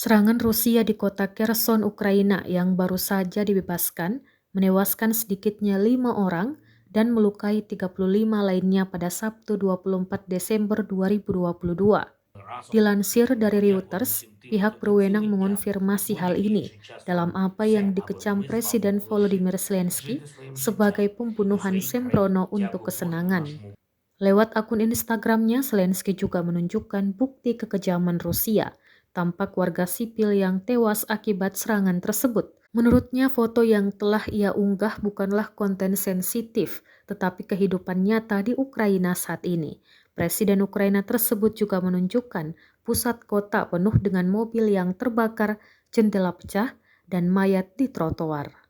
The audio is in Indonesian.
Serangan Rusia di kota Kherson, Ukraina yang baru saja dibebaskan menewaskan sedikitnya 5 orang dan melukai 35 lainnya pada Sabtu 24 Desember 2022. Dilansir dari Reuters, pihak berwenang mengonfirmasi hal ini dalam apa yang dikecam Presiden Volodymyr Zelensky sebagai pembunuhan sembrono untuk kesenangan. Lewat akun Instagramnya, Zelensky juga menunjukkan bukti kekejaman Rusia. Tampak warga sipil yang tewas akibat serangan tersebut. Menurutnya, foto yang telah ia unggah bukanlah konten sensitif, tetapi kehidupan nyata di Ukraina saat ini. Presiden Ukraina tersebut juga menunjukkan pusat kota penuh dengan mobil yang terbakar, jendela pecah, dan mayat di trotoar.